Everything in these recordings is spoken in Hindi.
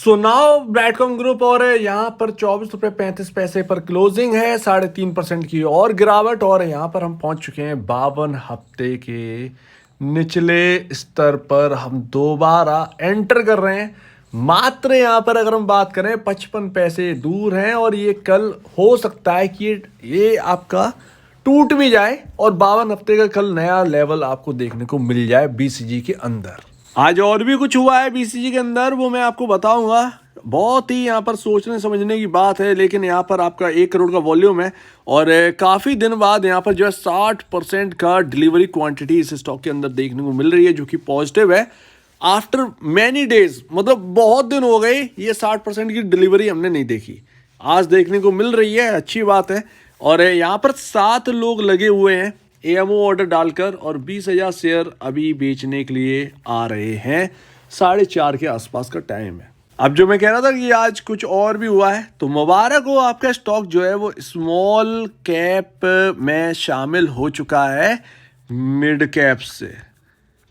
सुनाओ ब्रैडकॉम ग्रुप और यहाँ पर 24 रुपये 35 पैसे पर क्लोजिंग है। 3.5% की और गिरावट और यहाँ पर हम पहुँच चुके हैं 52 हफ्ते के निचले स्तर पर। हम दोबारा एंटर कर रहे हैं। मात्र यहाँ पर अगर हम बात करें 55 पैसे दूर हैं और ये कल हो सकता है कि ये आपका टूट भी जाए और 52 हफ्ते का कल नया लेवल आपको देखने को मिल जाए बीसीजी के अंदर। आज और भी कुछ हुआ है बीसीजी के अंदर, वो मैं आपको बताऊंगा। बहुत ही यहाँ पर सोचने समझने की बात है, लेकिन यहाँ पर आपका 1 करोड़ का वॉल्यूम है और काफ़ी दिन बाद यहाँ पर जो है 60% का डिलीवरी क्वांटिटी इस स्टॉक के अंदर देखने को मिल रही है, जो कि पॉजिटिव है। आफ्टर मैनी डेज, मतलब बहुत दिन हो गए ये 60% की डिलीवरी हमने नहीं देखी, आज देखने को मिल रही है, अच्छी बात है। और यहाँ पर 7 लोग लगे हुए हैं एएमओ ऑर्डर डालकर और 20,000 शेयर अभी बेचने के लिए आ रहे हैं। 4:30 के आसपास का टाइम है। अब जो मैं कह रहा था कि आज कुछ और भी हुआ है, तो मुबारक हो, आपका स्टॉक जो है वो स्मॉल कैप में शामिल हो चुका है मिड कैप से,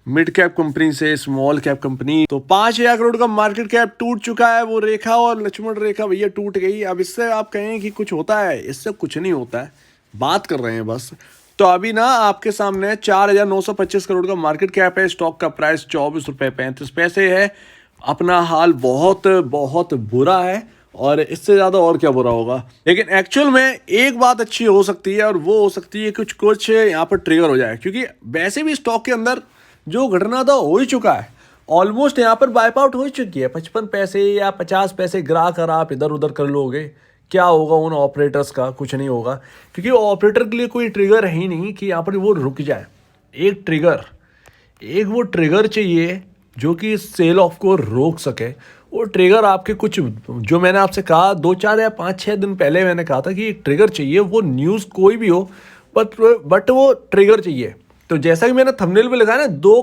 मिड कैप कंपनी से स्मॉल कैप कंपनी। तो 5,000 करोड़ का मार्केट कैप टूट चुका है। वो रेखा और लक्ष्मण रेखा भैया टूट गई। अब इससे आप कहें कि कुछ होता है, इससे कुछ नहीं होता है, बात कर रहे हैं बस। तो अभी ना आपके सामने 4,925 करोड़ का मार्केट कैप है। स्टॉक का प्राइस 24 रुपये 35 पैसे है। अपना हाल बहुत बहुत बुरा है और इससे ज़्यादा और क्या बुरा होगा। लेकिन एक्चुअल में एक बात अच्छी हो सकती है और वो हो सकती है कुछ यहाँ पर ट्रिगर हो जाए, क्योंकि वैसे भी स्टॉक के अंदर जो घटना था हो ही चुका है। ऑलमोस्ट यहाँ पर वाइप आउट हो चुकी है। 55 पैसे या 50 पैसे गिरा कर आप इधर उधर कर लोगे, क्या होगा उन ऑपरेटर्स का? कुछ नहीं होगा, क्योंकि ऑपरेटर के लिए कोई ट्रिगर है ही नहीं कि यहाँ पर वो रुक जाए। एक वो ट्रिगर चाहिए जो कि सेल ऑफ को रोक सके। वो ट्रिगर आपके कुछ, जो मैंने आपसे कहा 2-4 या 5-6 दिन पहले मैंने कहा था कि एक ट्रिगर चाहिए, वो न्यूज़ कोई भी हो, बट वो ट्रिगर चाहिए। तो जैसा कि मैंने थंबनेल पे लिखा है ना, दो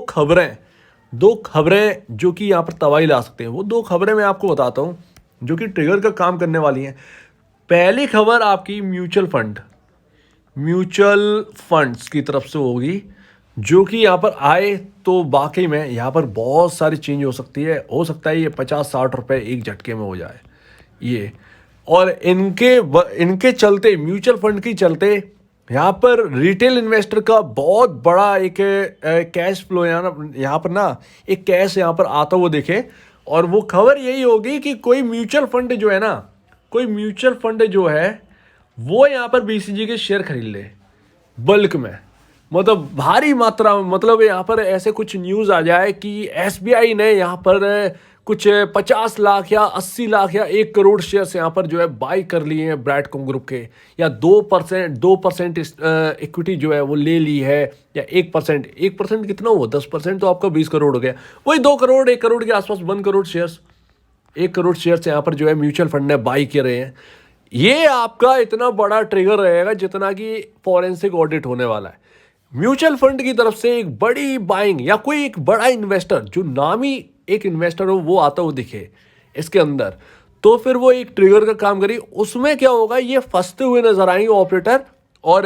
खबरें जो कि यहाँ पर तबाही ला सकते हैं, वो 2 खबरें मैं आपको बताता हूँ जो कि ट्रिगर का काम करने वाली हैं। पहली खबर आपकी म्यूचुअल फंड्स की तरफ से होगी, जो कि यहाँ पर आए तो वाकई में यहाँ पर बहुत सारी चेंज हो सकती है। हो सकता है ये 50-60 रुपए एक झटके में हो जाए ये। और इनके चलते, म्यूचुअल फंड के चलते, यहाँ पर रिटेल इन्वेस्टर का बहुत बड़ा एक कैश फ्लो यहाँ पर ना, एक कैश यहाँ पर आता हुआ देखे। और वो खबर यही होगी कि कोई म्यूचुअल फंड जो है वो यहाँ पर बीसीजी के शेयर खरीद ले बल्क में, मतलब भारी मात्रा में। मतलब यहाँ पर ऐसे कुछ न्यूज़ आ जाए कि एसबीआई ने यहाँ पर कुछ 50 लाख या 80 लाख या 1 करोड़ शेयर्स यहाँ पर जो है बाई कर लिए हैं ब्रैडकॉम ग्रुप के, या 2% इक्विटी जो है वो ले ली है, या 1% कितना हुआ? 10% तो आपका 20 करोड़ हो गया। वही 2 करोड़ 1 करोड़ के आसपास 1 करोड़ शेयर्स, 1 करोड़ शेयर्स यहाँ पर जो है म्यूचुअल फंड ने बाई कर रहे हैं। ये आपका इतना बड़ा ट्रिगर रहेगा जितना कि फॉरेंसिक ऑडिट होने वाला है। म्यूचुअल फंड की तरफ से एक बड़ी बाइंग, या कोई एक बड़ा इन्वेस्टर जो नामी एक इन्वेस्टर हो वो आता हो दिखे इसके अंदर, तो फिर वो एक ट्रिगर का काम करी। उसमें क्या होगा, ये फंसते हुए नजर आएंगे ऑपरेटर। और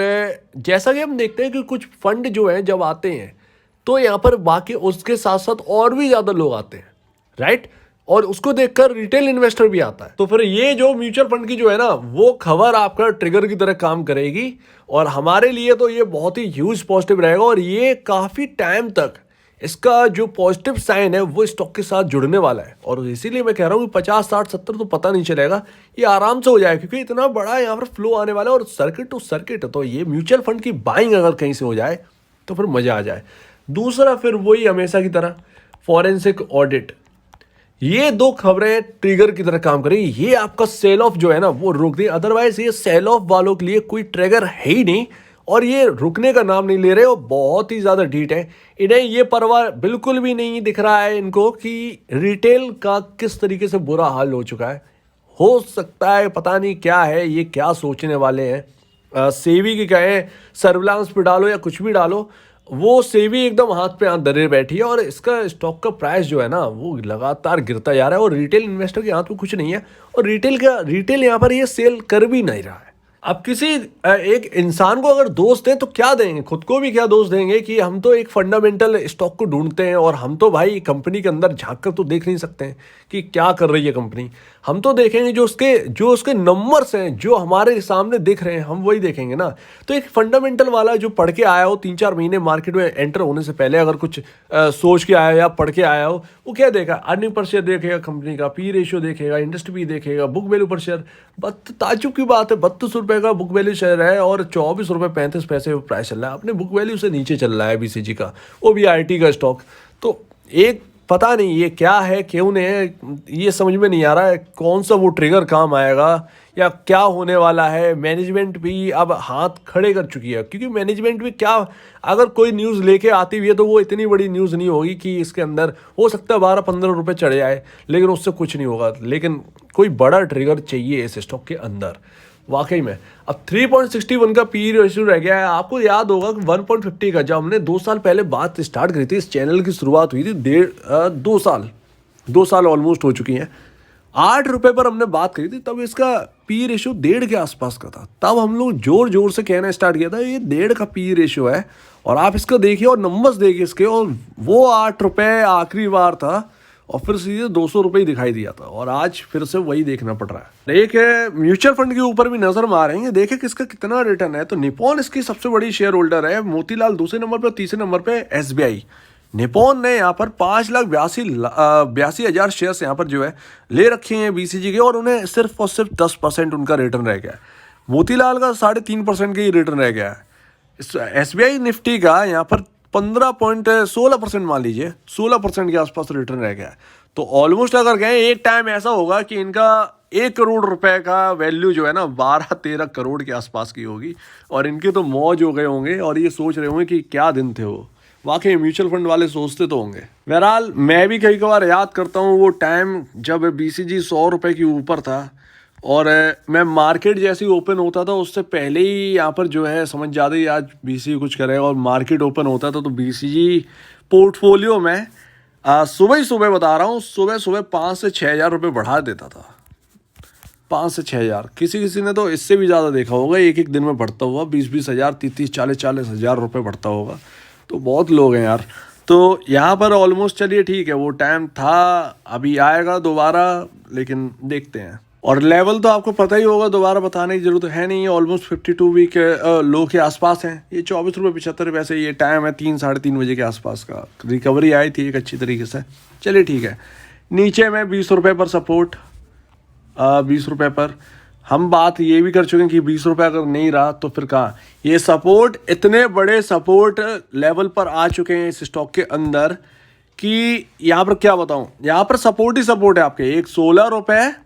जैसा कि हम देखते हैं कि कुछ फंड जो है जब आते हैं तो यहाँ पर बाकी उसके साथ साथ और भी ज़्यादा लोग आते हैं, राइट? और उसको देखकर रिटेल इन्वेस्टर भी आता है। तो फिर ये जो म्यूचुअल फंड की जो है ना, वो खबर आपका ट्रिगर की तरह काम करेगी और हमारे लिए तो ये बहुत ही ह्यूज पॉजिटिव रहेगा। और ये काफ़ी टाइम तक इसका जो पॉजिटिव साइन है वो स्टॉक के साथ जुड़ने वाला है। और इसीलिए मैं कह रहा हूँ कि 50, 60, 70 तो पता नहीं चलेगा, ये आराम से हो जाएगा, क्योंकि इतना बड़ा यहाँ पर फ्लो आने वाला है और सर्किट टू सर्किट। तो ये म्यूचुअल फंड की बाइंग अगर कहीं से हो जाए तो फिर मज़ा आ जाए। दूसरा, फिर वही हमेशा की तरह फॉरेंसिक ऑडिट, ये 2 खबरें ट्रिगर की तरह काम करें। ये आपका सेल ऑफ जो है ना वो रोक दी। अदरवाइज ये सेल ऑफ वालों के लिए कोई ट्रिगर है ही नहीं और ये रुकने का नाम नहीं ले रहे और बहुत ही ज़्यादा ढीठ है। इन्हें ये परवाह बिल्कुल भी नहीं दिख रहा है इनको कि रिटेल का किस तरीके से बुरा हाल हो चुका है। हो सकता है, पता नहीं क्या है ये, क्या सोचने वाले हैं। सेवी की कहें सर्विलांस पे डालो या कुछ भी डालो, वो सेवी एकदम हाथ पे हाथ धरे बैठी है और इसका स्टॉक का प्राइस जो है ना वो लगातार गिरता जा रहा है और रिटेल इन्वेस्टर के हाथ में कुछ नहीं है। और रिटेल यहाँ पर ये सेल कर भी नहीं रहा है। अब किसी एक इंसान को अगर दोष दें तो क्या देंगे, खुद को भी क्या दोष देंगे कि हम तो एक फंडामेंटल स्टॉक को ढूंढते हैं और हम तो भाई कंपनी के अंदर झांक कर तो देख नहीं सकते हैं कि क्या कर रही है कंपनी। हम तो देखेंगे जो उसके नंबर्स हैं जो हमारे सामने दिख रहे हैं, हम वही देखेंगे ना। तो एक फंडामेंटल वाला जो पढ़ के आया हो 3-4 महीने मार्केट में एंटर होने से पहले, अगर कुछ सोच के आया या पढ़ के आया हो, वो क्या देखा, अर्निंग पर शेयर देखेगा कंपनी का, पी रेशियो देखेगा, इंडस्ट्री देखेगा, बुक वैल्यू पर शेयर। ताज्जुब की बात है, 32 रुपये का बुक वैल्यू शेयर है और 24 रुपये 35 पैसे प्राइस चल रहा है, अपने बुक वैल्यू से नीचे चल रहा है बीसीजी का, वो भी आईटी का स्टॉक। तो एक पता नहीं ये क्या है, क्यों नहीं है, ये समझ में नहीं आ रहा है कौन सा वो ट्रिगर काम आएगा या क्या होने वाला है। मैनेजमेंट भी अब हाथ खड़े कर चुकी है, क्योंकि मैनेजमेंट भी क्या, अगर कोई न्यूज़ लेके आती हुई है तो वो इतनी बड़ी न्यूज़ नहीं होगी कि इसके अंदर हो सकता है 12-15 रुपये चढ़ जाए, लेकिन उससे कुछ नहीं होगा। लेकिन कोई बड़ा ट्रिगर चाहिए इस स्टॉक के अंदर वाकई में। अब 3.61 का पी रेशियो रह गया है। आपको याद होगा कि 1.50 का जब हमने 2 साल पहले बात स्टार्ट करी थी, इस चैनल की शुरुआत हुई थी 2 साल ऑलमोस्ट हो चुकी हैं। 8 रुपये पर हमने बात करी थी, तब इसका पी रेशियो 1.5 के आसपास का था। तब हम लोग जोर जोर से कहना स्टार्ट किया था ये 1.5 का पी रेशियो है, और आप इसका देखिए और नंबर्स देखिए इसके, और वो 8 रुपये आखिरी बार था और फिर सीधे 200 रुपये ही दिखाई दिया था, और आज फिर से वही देखना पड़ रहा है। एक म्यूचुअल फंड के ऊपर भी नजर मारेंगे, देखें किसका कितना रिटर्न है। तो निपॉन इसकी सबसे बड़ी शेयर होल्डर है, मोतीलाल दूसरे नंबर पर, तीसरे नंबर पे एसबीआई। निपॉन ने यहाँ पर 5,82,000 शेयर्स यहाँ पर जो है ले रखे हैं बीसीजी के, और उन्हें सिर्फ और सिर्फ 10% उनका रिटर्न रह गया है। मोतीलाल का 3.5% का ही रिटर्न रह गया है। एसबीआई निफ्टी का यहाँ पर 15.16% मान लीजिए, 16% के आसपास रिटर्न रह गया है। तो ऑलमोस्ट अगर कहें एक टाइम ऐसा होगा कि इनका 1 करोड़ रुपए का वैल्यू जो है ना 12-13 करोड़ के आसपास की होगी, और इनके तो मौज हो गए होंगे और ये सोच रहे होंगे कि क्या दिन थे वो। वाकई म्यूचुअल फंड वाले सोचते तो होंगे। बहरहाल मैं भी कई बार याद करता हूँ वो टाइम जब बीसीजी 100 रुपये के ऊपर था, और मैं मार्केट जैसे ही ओपन होता था उससे पहले ही यहाँ पर जो है समझ जाते ही आज बीसीजी कुछ करेगा, और मार्केट ओपन होता था तो बीसीजी पोर्टफोलियो में सुबह ही सुबह बता रहा हूँ, सुबह सुबह 5 से 6 हज़ार रुपये बढ़ा देता था। 5 से 6 हज़ार, किसी ने तो इससे भी ज़्यादा देखा होगा, एक दिन में बढ़ता हुआ 20-20 हज़ार, 30-40 हज़ार रुपये बढ़ता होगा। तो बहुत लोग हैं यार। तो यहाँ पर ऑलमोस्ट चलिए ठीक है, वो टाइम था, अभी आएगा दोबारा, लेकिन देखते हैं। और लेवल तो आपको पता ही होगा, दोबारा बताने की जरूरत है नहीं, ऑलमोस्ट 52 वीक लो के आसपास हैं। ये 24 रुपये 75 पैसे ये टाइम है 3-3:30 बजे के आसपास का। रिकवरी आई थी एक अच्छी तरीके से, चलिए ठीक है। नीचे में 20 रुपये पर सपोर्ट, 20 रुपये पर हम बात ये भी कर चुके हैं कि 20 रुपये अगर नहीं रहा तो फिर कहाँ, ये सपोर्ट, इतने बड़े सपोर्ट लेवल पर आ चुके हैं इस स्टॉक के अंदर कि यहाँ पर क्या बताऊँ, यहाँ पर सपोर्ट ही सपोर्ट है आपके। एक 16 रुपये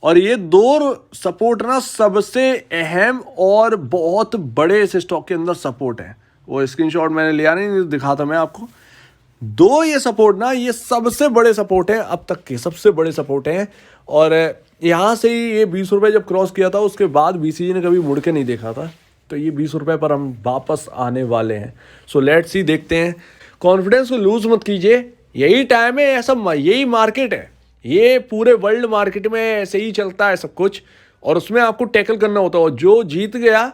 और ये 2 सपोर्ट ना सबसे अहम और बहुत बड़े इस स्टॉक के अंदर सपोर्ट है। वो स्क्रीनशॉट मैंने लिया नहीं, दिखाता मैं आपको। 2 ये सपोर्ट ना, ये सबसे बड़े सपोर्ट हैं, अब तक के सबसे बड़े सपोर्ट हैं। और यहाँ से ही ये 20 रुपये जब क्रॉस किया था उसके बाद बीसीजी ने कभी मुड़ के नहीं देखा था, तो ये 20 रुपये पर हम वापस आने वाले हैं। सो लेट्स सी, देखते हैं। कॉन्फिडेंस को लूज मत कीजिए, यही टाइम है, ऐसा यही मार्केट है, ये पूरे वर्ल्ड मार्केट में ऐसे ही चलता है सब कुछ, और उसमें आपको टैकल करना होता है। जो जीत गया,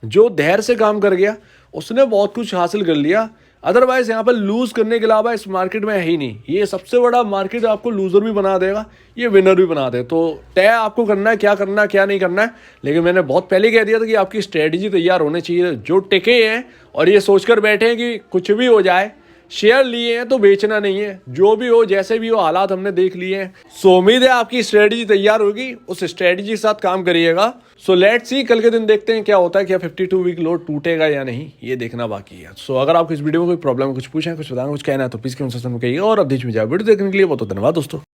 जो धैर्य से काम कर गया, उसने बहुत कुछ हासिल कर लिया। अदरवाइज यहाँ पर लूज करने के अलावा इस मार्केट में है ही नहीं। ये सबसे बड़ा मार्केट आपको लूजर भी बना देगा, ये विनर भी बना दे। तो तय आपको करना है, क्या नहीं करना है। लेकिन मैंने बहुत पहले कह दिया था कि आपकी स्ट्रेटजी तैयार होनी चाहिए। जो टिके हैं और ये सोचकर बैठे हैं कि कुछ भी हो जाए, शेयर लिए हैं तो बेचना नहीं है, जो भी हो जैसे भी हो हालात हमने देख लिए हैं। सो उम्मीद है आपकी स्ट्रेटजी तैयार होगी, उस स्ट्रेटजी के साथ काम करिएगा। सो लेट्स सी, कल के दिन देखते हैं क्या होता है, क्या 52 वीक लो टूटेगा या नहीं, ये देखना बाकी है। सो अगर आपको इस वीडियो में कोई प्रॉब्लम, कुछ पूछना है, कुछ बताना, कुछ कहना है तो प्लीज कमेंट सेक्शन में कहिएगा, और अब बीच में जाए। वीडियो देखने के लिए बहुत धन्यवाद दोस्तों।